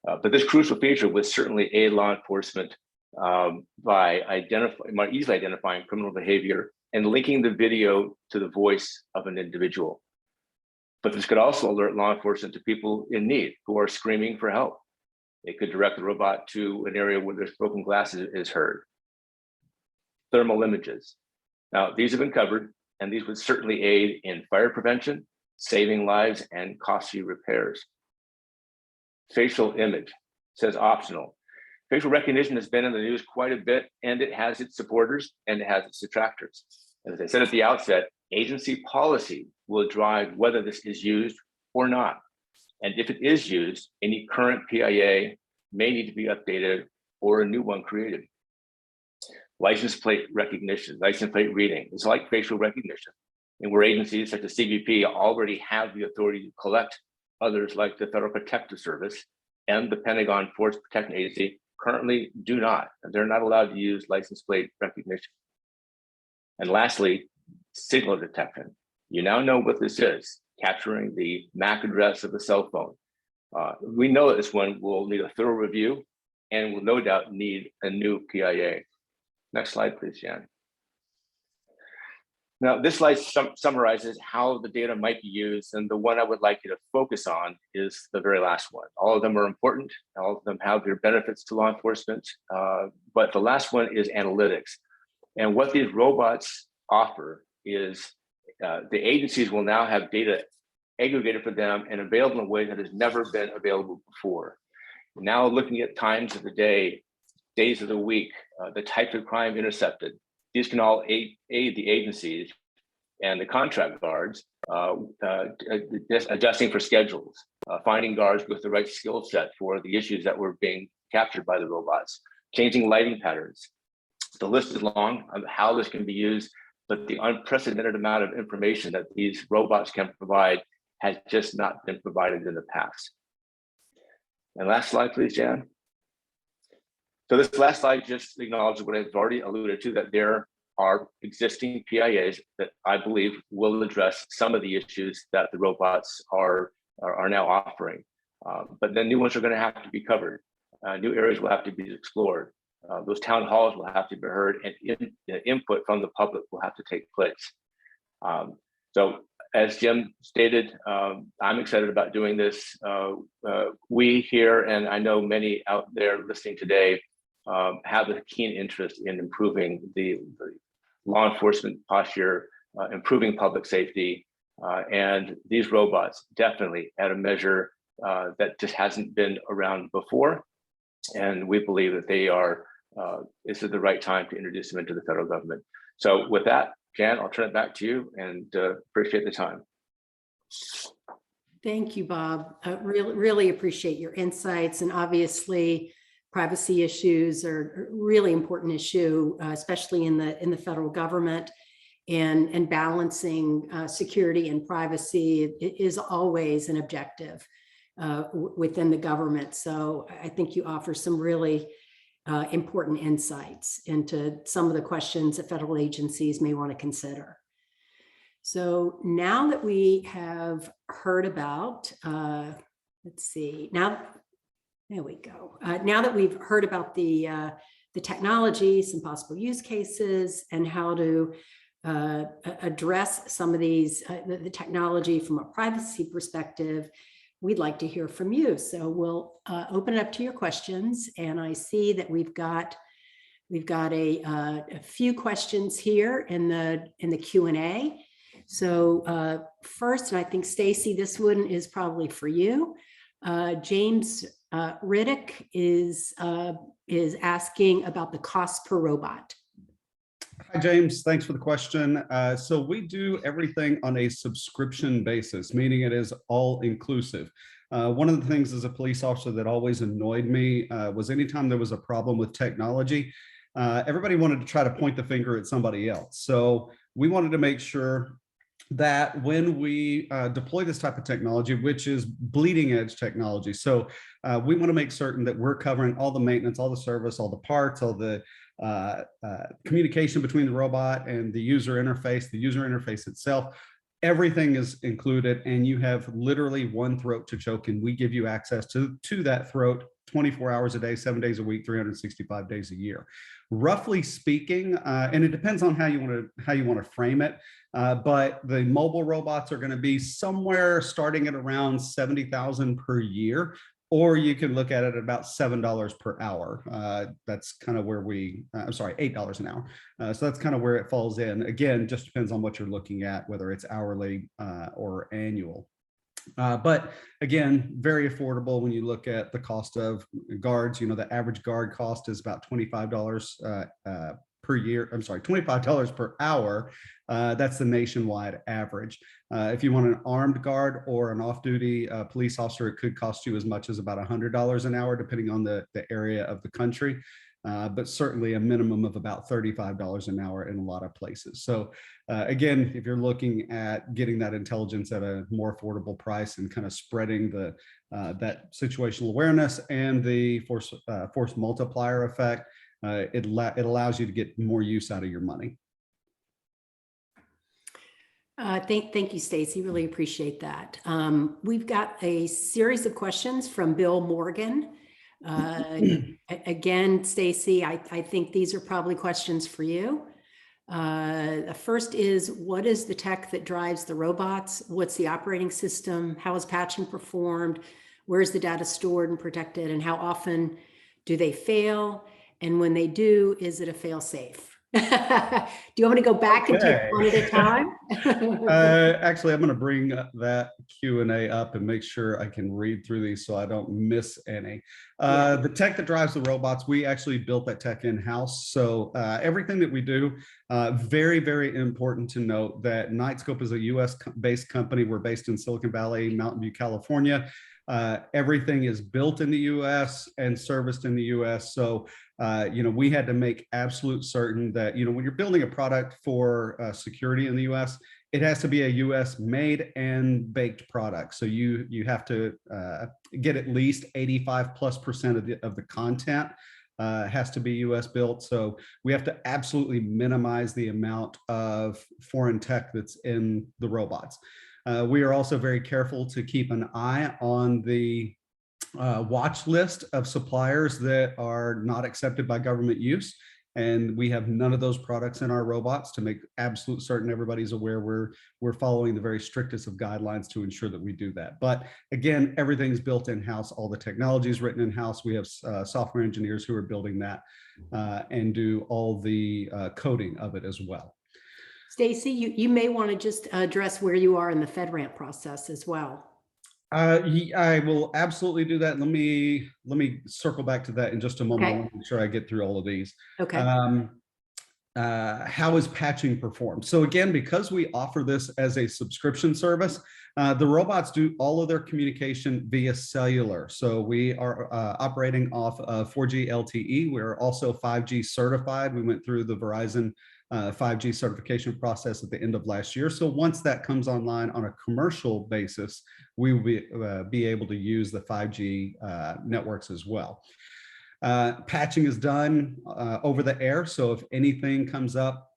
But this crucial feature would certainly aid law enforcement by more easily identifying criminal behavior and linking the video to the voice of an individual. But this could also alert law enforcement to people in need who are screaming for help. It could direct the robot to an area where there's broken glass is heard. Thermal images. Now, these have been covered, and these would certainly aid in fire prevention, saving lives, and costly repairs. Facial image says optional. Facial recognition has been in the news quite a bit, and it has its supporters and it has its detractors. And as I said at the outset, agency policy will drive whether this is used or not. And if it is used, any current PIA may need to be updated or a new one created. License plate recognition, license plate reading is like facial recognition, and where agencies such as CBP already have the authority to collect, others like the Federal Protective Service and the Pentagon Force Protection Agency currently do not, and they're not allowed to use license plate recognition. And lastly, signal detection. You now know what this is, capturing the MAC address of a cell phone. We know that this one will need a thorough review and will no doubt need a new PIA. Next slide, please, Jan. Now, this slide summarizes how the data might be used, and the one I would like you to focus on is the very last one. All of them are important. All of them have their benefits to law enforcement, but the last one is analytics. And what these robots offer is the agencies will now have data aggregated for them and available in a way that has never been available before. Now looking at times of the day, days of the week, the types of crime intercepted, these can all aid the agencies and the contract guards adjusting for schedules, finding guards with the right skill set for the issues that were being captured by the robots, changing lighting patterns. The list is long of how this can be used, but the unprecedented amount of information that these robots can provide has just not been provided in the past. And last slide, please, Jan. So this last slide just acknowledges what I've already alluded to, that there are existing PIAs that I believe will address some of the issues that the robots are now offering. But then new ones are going to have to be covered. New areas will have to be explored. Those town halls will have to be heard, and input from the public will have to take place. So as Jim stated, I'm excited about doing this. We here, and I know many out there listening today, have a keen interest in improving the law enforcement posture, improving public safety, and these robots definitely at a measure that just hasn't been around before. And we believe that they are, this is the right time to introduce them into the federal government. So with that, Jan, I'll turn it back to you, and appreciate the time. Thank you, Bob. Really appreciate your insights, and obviously privacy issues are a really important issue, especially in the federal government, and balancing security and privacy is always an objective within the government. So I think you offer some really important insights into some of the questions that federal agencies may want to consider. So now that we have heard about, let's see, there we go. Now that we've heard about the technology, some possible use cases, and how to address some of these, the technology from a privacy perspective, we'd like to hear from you. So we'll open it up to your questions. And I see that we've got a few questions here in the Q&A. So first, and I think Stacy, this one is probably for you. James Riddick is asking about the cost per robot. Hi, James. Thanks for the question. So we do everything on a subscription basis, meaning it is all inclusive. One of the things as a police officer that always annoyed me was anytime there was a problem with technology, everybody wanted to try to point the finger at somebody else. So we wanted to make sure that when we deploy this type of technology, which is bleeding edge technology, so we want to make certain that we're covering all the maintenance, all the service, all the parts, all the communication between the robot and the user interface itself. Everything is included, and you have literally one throat to choke, and we give you access to that throat 24 hours a day, 7 days a week, 365 days a year. Roughly speaking, and it depends on how you want to frame it, but the mobile robots are going to be somewhere starting at around $70,000 per year, or you can look at it at about $7 per hour. That's kind of where I'm sorry, $8 an hour. So that's kind of where it falls in. Again, just depends on what you're looking at, whether it's hourly or annual. But again, very affordable when you look at the cost of guards. You know, the average guard cost is about $25 per year. I'm sorry, $25 per hour. That's the nationwide average. If you want an armed guard or an off-duty police officer, it could cost you as much as about $100 an hour, depending on the area of the country. But certainly a minimum of about $35 an hour in a lot of places. So again, if you're looking at getting that intelligence at a more affordable price and kind of spreading the that situational awareness and the force multiplier effect, it allows you to get more use out of your money. Thank you, Stacy. Really appreciate that. We've got a series of questions from Bill Morgan. Again, Stacy, I think these are probably questions for you. The first is, what is the tech that drives the robots? What's the operating system? How is patching performed? Where's the data stored and protected? And how often do they fail? And when they do, is it a fail safe? Do you want me to go back and take one at a time? Actually, I'm going to bring that Q&A up and make sure I can read through these so I don't miss any. The tech that drives the robots, we actually built that tech in-house. So everything that we do, very, very important to note that Knightscope is a US-based company. We're based in Silicon Valley, Mountain View, California. Everything is built in the US and serviced in the US. So we had to make absolute certain that, when you're building a product for security in the US, it has to be a US made and baked product. So you have to get at least 85+% of the content has to be US built. So we have to absolutely minimize the amount of foreign tech that's in the robots. We are also very careful to keep an eye on the watch list of suppliers that are not accepted by government use. And we have none of those products in our robots to make absolute certain everybody's aware we're following the very strictest of guidelines to ensure that we do that. But again, everything's built in-house. All the technology is written in-house. We have software engineers who are building that and do all the coding of it as well. Stacy, you may want to just address where you are in the Fedramp process as well. I will absolutely do that. Let me circle back to that in just a moment. I want to make sure I get through all of these. Okay. How is patching performed? So again, because we offer this as a subscription service, the robots do all of their communication via cellular. So we are operating off of 4G LTE. We're also 5G certified. We went through the Verizon 5G certification process at the end of last year. So once that comes online on a commercial basis, we will be able to use the 5G networks as well. Patching is done over the air. So if anything comes up,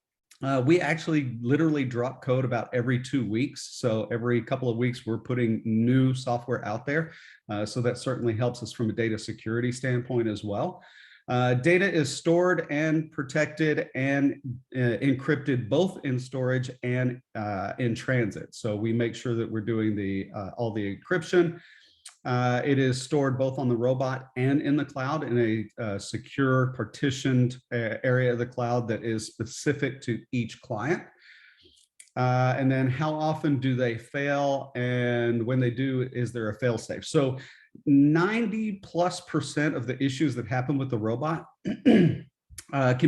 we actually literally drop code about every 2 weeks. So every couple of weeks, we're putting new software out there. So that certainly helps us from a data security standpoint as well. Data is stored and protected and encrypted both in storage and in transit. So we make sure that we're doing all the encryption. It is stored both on the robot and in the cloud in a secure partitioned area of the cloud that is specific to each client. And then how often do they fail? And when they do, is there a fail safe? So 90+% of the issues that happen with the robot can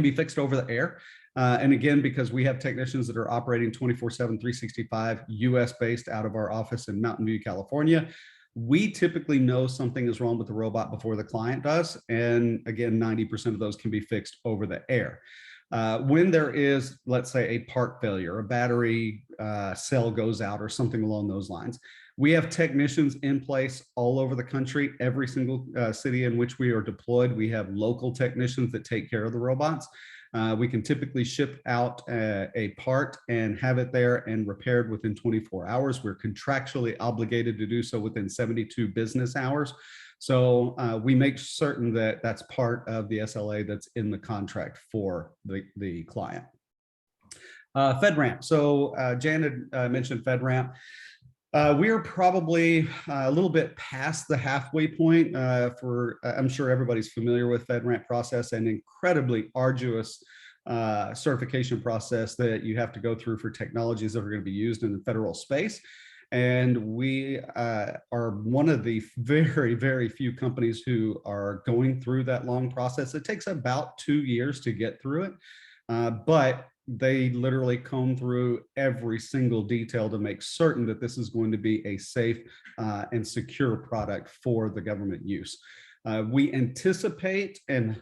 be fixed over the air. And again, because we have technicians that are operating 24/7, 365, US based out of our office in Mountain View, California, we typically know something is wrong with the robot before the client does. And again, 90% of those can be fixed over the air. When there is, let's say, a part failure, a battery cell goes out or something along those lines, we have technicians in place all over the country. Every single city in which we are deployed, we have local technicians that take care of the robots. We can typically ship out a part and have it there and repaired within 24 hours. We're contractually obligated to do so within 72 business hours. So we make certain that that's part of the SLA that's in the contract for the client. Fedramp. So Jan had mentioned Fedramp. We are probably a little bit past the halfway point I'm sure everybody's familiar with Fedramp process, an incredibly arduous certification process that you have to go through for technologies that are going to be used in the federal space. And we are one of the very, very few companies who are going through that long process. It takes about 2 years to get through it. but they literally comb through every single detail to make certain that this is going to be a safe and secure product for the government use. We anticipate, and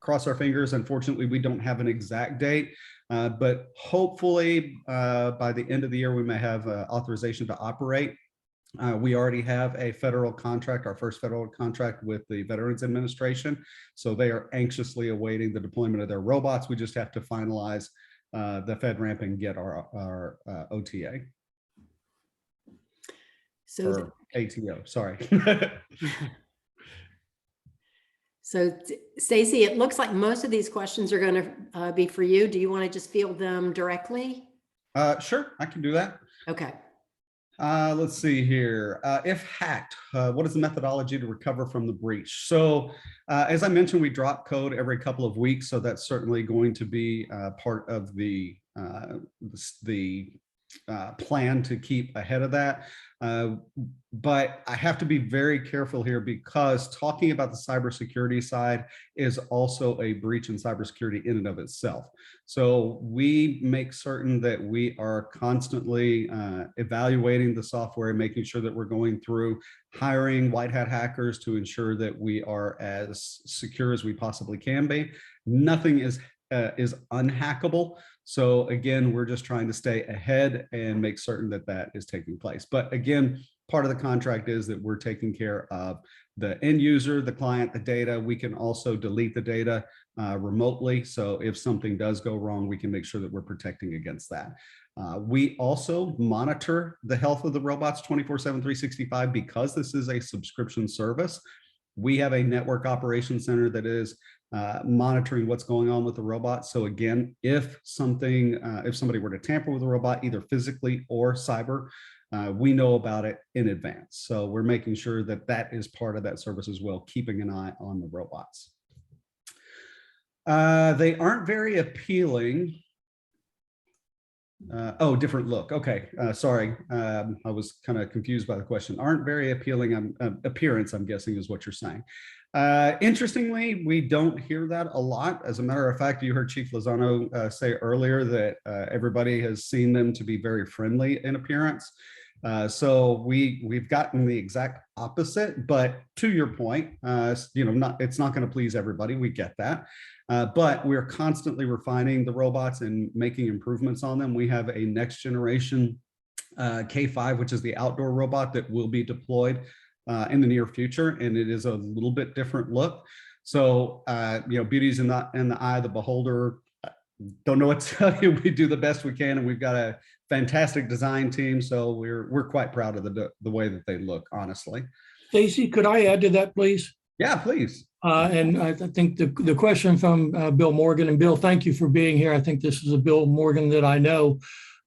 cross our fingers, unfortunately, we don't have an exact date, but hopefully by the end of the year, we may have authorization to operate. We already have a federal contract, our first federal contract with the Veterans Administration. So they are anxiously awaiting the deployment of their robots. We just have to finalize the Fedramp and get our OTA. So, or ATO, sorry. So Stacy, it looks like most of these questions are going to be for you. Do you want to just field them directly? Sure, I can do that. Okay. Let's see here. If hacked, what is the methodology to recover from the breach? So as I mentioned, we drop code every couple of weeks. So that's certainly going to be part of the plan to keep ahead of that. But I have to be very careful here because talking about the cybersecurity side is also a breach in cybersecurity in and of itself. So we make certain that we are constantly evaluating the software and making sure that we're going through hiring white hat hackers to ensure that we are as secure as we possibly can be. Nothing is unhackable. So again, we're just trying to stay ahead and make certain that that is taking place. But again, part of the contract is that we're taking care of the end user, the client, the data. We can also delete the data remotely. So if something does go wrong, we can make sure that we're protecting against that. We also monitor the health of the robots 24/7, 365 because this is a subscription service. We have a network operations center that is monitoring what's going on with the robot. So again, if somebody were to tamper with the robot, either physically or cyber, we know about it in advance. So we're making sure that that is part of that service as well, keeping an eye on the robots. They aren't very appealing. Oh, different look. Okay, sorry. I was kind of confused by the question. Aren't very appealing appearance, I'm guessing is what you're saying. Interestingly, we don't hear that a lot. As a matter of fact, you heard Chief Lozano say earlier that everybody has seen them to be very friendly in appearance. So we've gotten the exact opposite, but to your point, it's not going to please everybody. We get that. But we're constantly refining the robots and making improvements on them. We have a next generation K5, which is the outdoor robot that will be deployed in the near future, and it is a little bit different look. So beauty's in the eye of the beholder. Don't know what to tell you. We do the best we can, and we've got a fantastic design team. So we're quite proud of the way that they look, honestly. Stacy, could I add to that, please? Yeah, please. And I think the question from Bill Morgan, and Bill, thank you for being here. I think this is a Bill Morgan that I know.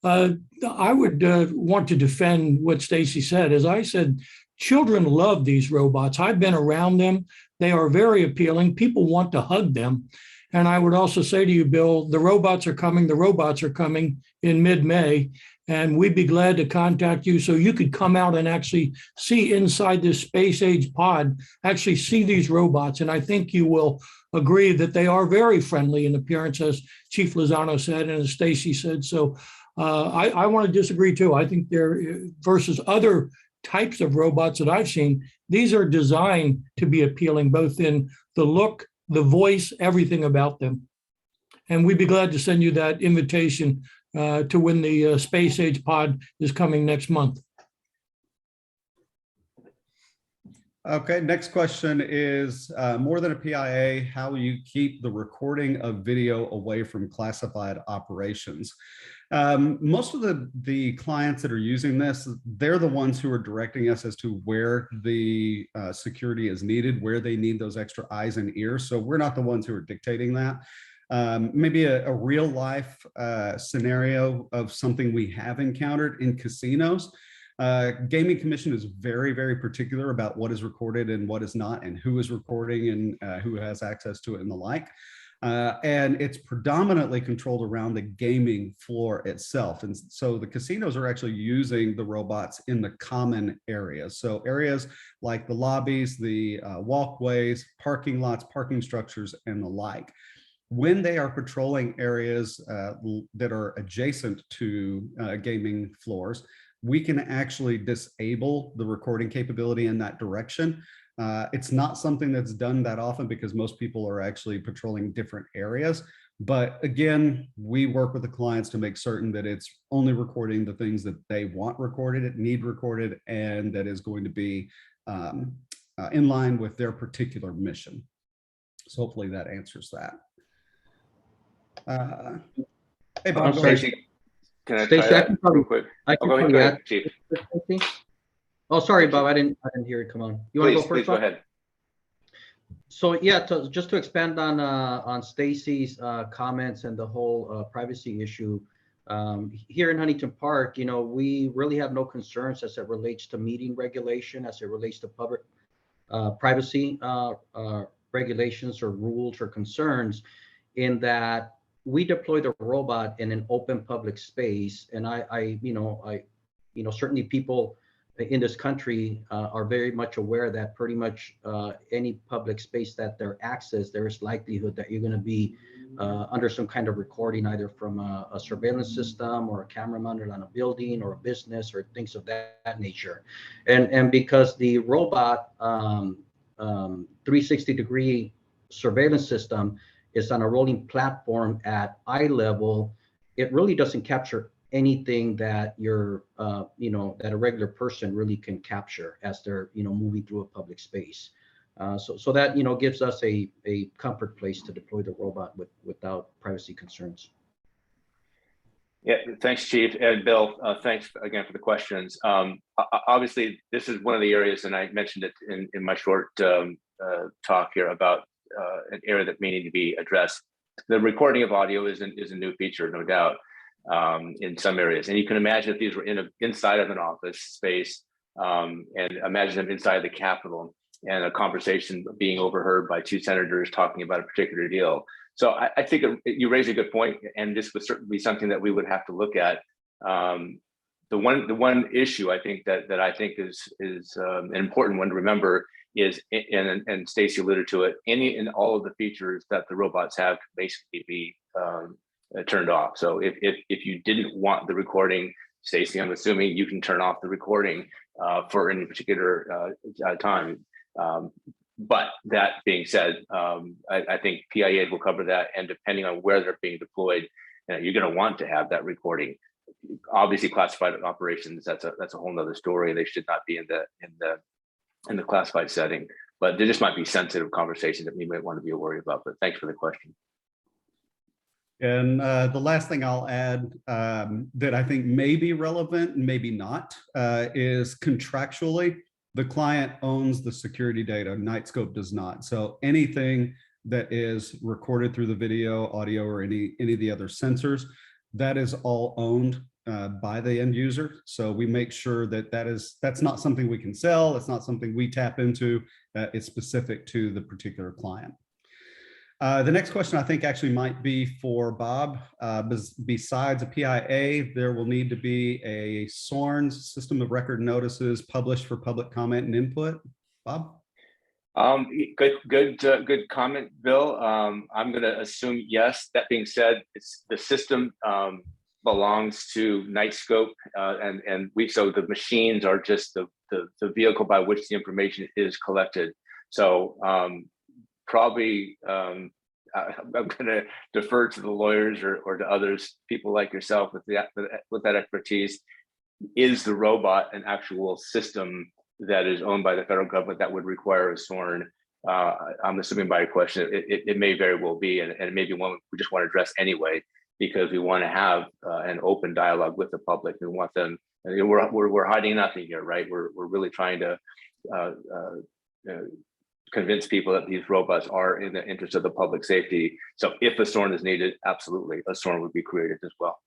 I would want to defend what Stacy said. As I said, children love these robots. I've been around them. They are very appealing. People want to hug them. And I would also say to you, Bill, the robots are coming. The robots are coming in mid-May. And we'd be glad to contact you so you could come out and actually see inside this space age pod, actually see these robots. And I think you will agree that they are very friendly in appearance, as Chief Lozano said, and as Stacy said. So I want to disagree too. I think they're versus other types of robots that I've seen, these are designed to be appealing, both in the look, the voice, everything about them. And we'd be glad to send you that invitation to when the Space Age Pod is coming next month. Okay, next question is, more than a PIA, how will you keep the recording of video away from classified operations? Most of the clients that are using this, they're the ones who are directing us as to where the security is needed, where they need those extra eyes and ears. So we're not the ones who are dictating that. Maybe a real life scenario of something we have encountered in casinos. Gaming Commission is very, very particular about what is recorded and what is not, and who is recording and who has access to it and the like. And it's predominantly controlled around the gaming floor itself. And so the casinos are actually using the robots in the common areas. So areas like the lobbies, the walkways, parking lots, parking structures, and the like. when they are patrolling areas that are adjacent to gaming floors, we can actually disable the recording capability in that direction. It's not something that's done that often because most people are actually patrolling different areas. But again, we work with the clients to make certain that it's only recording the things that they want recorded, need recorded, and that is going to be in line with their particular mission. So hopefully that answers that. Hey, Bob, go ahead. Stacy, can I Stacey, try that real quick? Go ahead, Chief. Oh, sorry, Bob. I didn't hear it. Come on. You want to go first? Please go ahead. So yeah, just to expand on Stacy's comments and the whole privacy issue, here in Huntington Park, you know, we really have no concerns as it relates to meeting regulation, as it relates to public privacy regulations or rules or concerns, in that we deploy the robot in an open public space. And I certainly people in this country are very much aware that pretty much any public space that they're accessed, there is likelihood that you're going to be under some kind of recording, either from a surveillance system or a camera mounted on a building or a business or things of that nature. And because the robot 360-degree surveillance system is on a rolling platform at eye level, it really doesn't capture anything that you're, that a regular person really can capture as they're, moving through a public space. So that, gives us a comfort place to deploy the robot without privacy concerns. Yeah, thanks, Chief. And Bill, thanks again for the questions. Obviously, this is one of the areas, and I mentioned it in my short talk here about an area that may need to be addressed. The recording of audio is a new feature, no doubt, in some areas. And you can imagine if these were inside of an office space, and imagine them inside the Capitol, and a conversation being overheard by two senators talking about a particular deal. So I think you raise a good point, and this would certainly be something that we would have to look at. The one issue I think that I think is an important one to remember is, and Stacy alluded to it, any and all of the features that the robots have can basically be turned off. So if you didn't want the recording, Stacy, I'm assuming you can turn off the recording for any particular time. But that being said, I think PIA will cover that, and depending on where they're being deployed, you're going to want to have that recording. Obviously, classified operations, that's a whole nother story. They should not be in the classified setting, but there just might be sensitive conversations that we might want to be worried about. But thanks for the question. And the last thing I'll add that I think may be relevant, maybe not, is contractually, the client owns the security data. Knightscope does not. So anything that is recorded through the video, audio, or any of the other sensors, that is all owned by the end user. So we make sure that that's not something we can sell. It's not something we tap into. It's specific to the particular client. The next question I think actually might be for Bob. Besides a PIA, there will need to be a SORNS, System of Record Notices, published for public comment and input. Bob? Good comment, Bill. I'm going to assume yes. That being said, the system belongs to Knightscope, and so the machines are just the vehicle by which the information is collected. So probably I'm going to defer to the lawyers or to others, people like yourself with that expertise. Is the robot an actual system that is owned by the federal government that would require a SORN? I'm assuming by your question, it may very well be, and maybe one we just want to address anyway, because we want to have an open dialogue with the public. We want them. We're hiding nothing here, right? We're really trying to convince people that these robots are in the interest of the public safety. So if a SORN is needed, absolutely, a SORN would be created as well.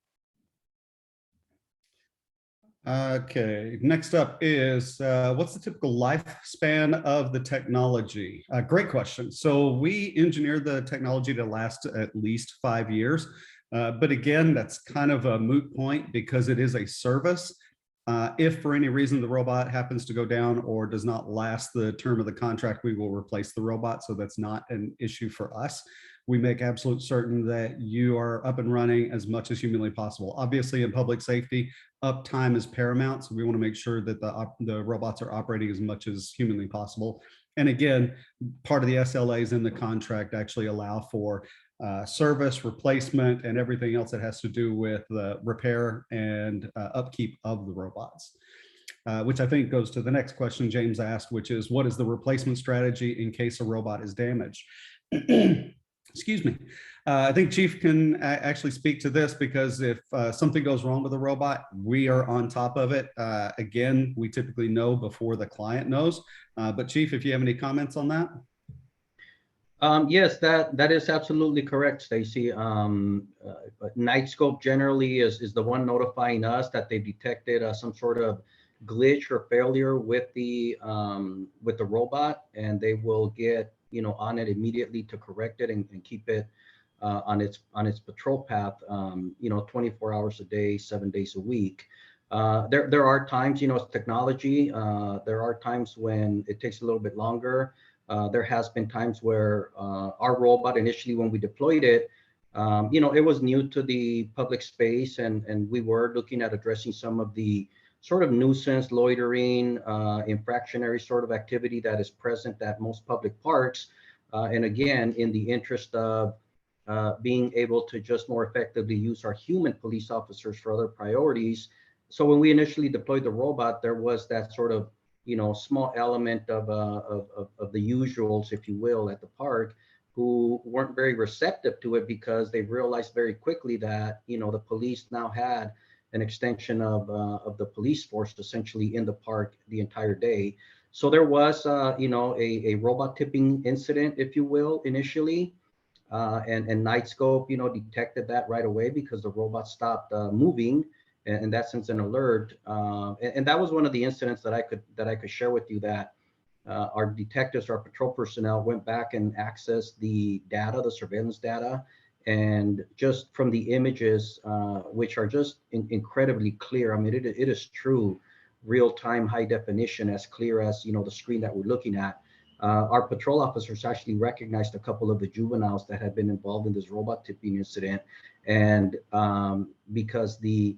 Okay, next up is what's the typical lifespan of the technology? Great question. So we engineered the technology to last at least 5 years. But again, that's kind of a moot point because it is a service. If for any reason the robot happens to go down or does not last the term of the contract, we will replace the robot. So that's not an issue for us. we make absolute certain that you are up and running as much as humanly possible. Obviously, in public safety, uptime is paramount, so we want to make sure that the robots are operating as much as humanly possible. And again, part of the SLAs in the contract actually allow for service, replacement, and everything else that has to do with the repair and upkeep of the robots. Which I think goes to the next question James asked, which is, what is the replacement strategy in case a robot is damaged? Excuse me. I think Chief can actually speak to this, because if something goes wrong with a robot, we are on top of it. Again, we typically know before the client knows. But Chief, if you have any comments on that? Yes, that is absolutely correct, Stacy. Knightscope generally is the one notifying us that they detected some sort of glitch or failure with the robot, and they will get on it immediately to correct it and keep it on its patrol path 24 hours a day, 7 days a week. There are times, it's technology, there are times when it takes a little bit longer. There has been times where our robot initially, when we deployed it, it was new to the public space, and we were looking at addressing some of the sort of nuisance, loitering, infractionary sort of activity that is present at most public parks. And again, in the interest of being able to just more effectively use our human police officers for other priorities. So when we initially deployed the robot, there was that sort of small element of the usuals, if you will, at the park, who weren't very receptive to it, because they realized very quickly that the police now had an extension of the police force essentially in the park the entire day. So there was a robot tipping incident, if you will, initially, and Knightscope detected that right away, because the robot stopped moving. And that sends an alert, and that was one of the incidents that I could share with you, that our detectives, our patrol personnel, went back and accessed the data, the surveillance data, and just from the images, which are just incredibly clear. I mean, it is true real-time, high definition, as clear as the screen that we're looking at. Our patrol officers actually recognized a couple of the juveniles that had been involved in this robot tipping incident, and because the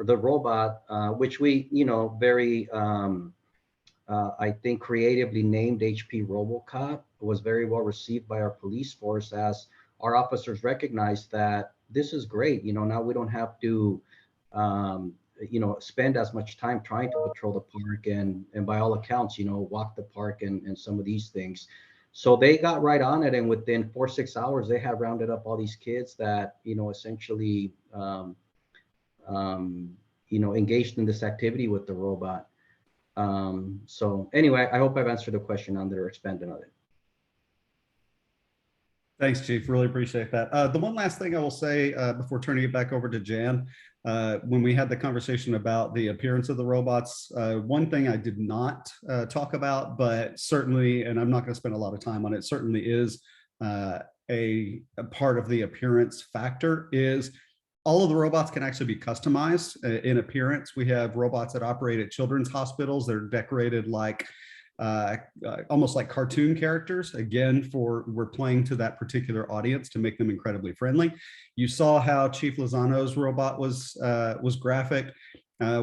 robot, which we very I think creatively named HP RoboCop, was very well received by our police force, as our officers recognized that this is great. Now we don't have to spend as much time trying to patrol the park and by all accounts walk the park and some of these things. So they got right on it, and within 4 or 6 hours they had rounded up all these kids that essentially engaged in this activity with the robot. So anyway, I hope I've answered the question on there or expanded on it. Thanks, Chief. Really appreciate that. The one last thing I will say before turning it back over to Jan, when we had the conversation about the appearance of the robots, one thing I did not talk about, but certainly, and I'm not going to spend a lot of time on it, certainly is a part of the appearance factor, is all of the robots can actually be customized in appearance. We have robots that operate at children's hospitals. They're decorated like almost like cartoon characters. Again, we're playing to that particular audience to make them incredibly friendly. You saw how Chief Lozano's robot was graphic.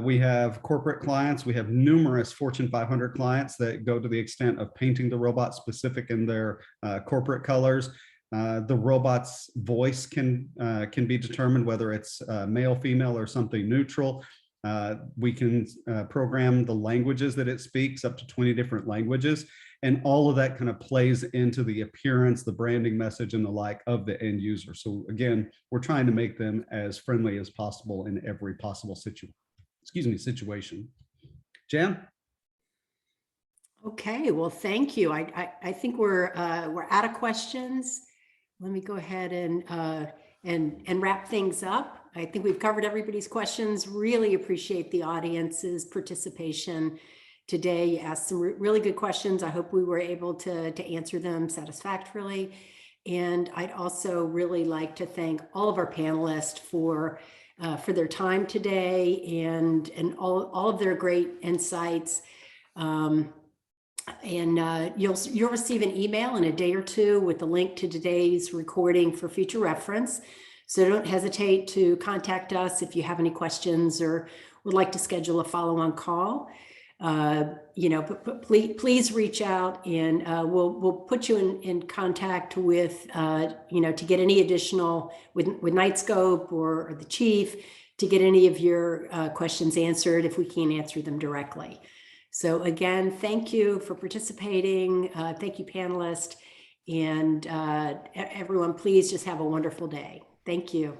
We have corporate clients. We have numerous Fortune 500 clients that go to the extent of painting the robot specific in their corporate colors. The robot's voice can be determined, whether it's male, female, or something neutral. We can program the languages that it speaks, up to 20 different languages. And all of that kind of plays into the appearance, the branding message, and the like of the end user. So again, we're trying to make them as friendly as possible in every possible situation. Jan? Okay, well, thank you. I think we're out of questions. Let me go ahead and wrap things up. I think we've covered everybody's questions. Really appreciate the audience's participation today. You asked some really good questions. I hope we were able to answer them satisfactorily. And I'd also really like to thank all of our panelists for their time today and all of their great insights. you'll receive an email in a day or two with the link to today's recording for future reference. So don't hesitate to contact us if you have any questions or would like to schedule a follow-on call. Please reach out, and we'll put you in contact with, to get any additional with Knightscope or the chief to get any of your questions answered if we can't answer them directly. So again, thank you for participating. Thank you, panelists, and everyone, please just have a wonderful day. Thank you.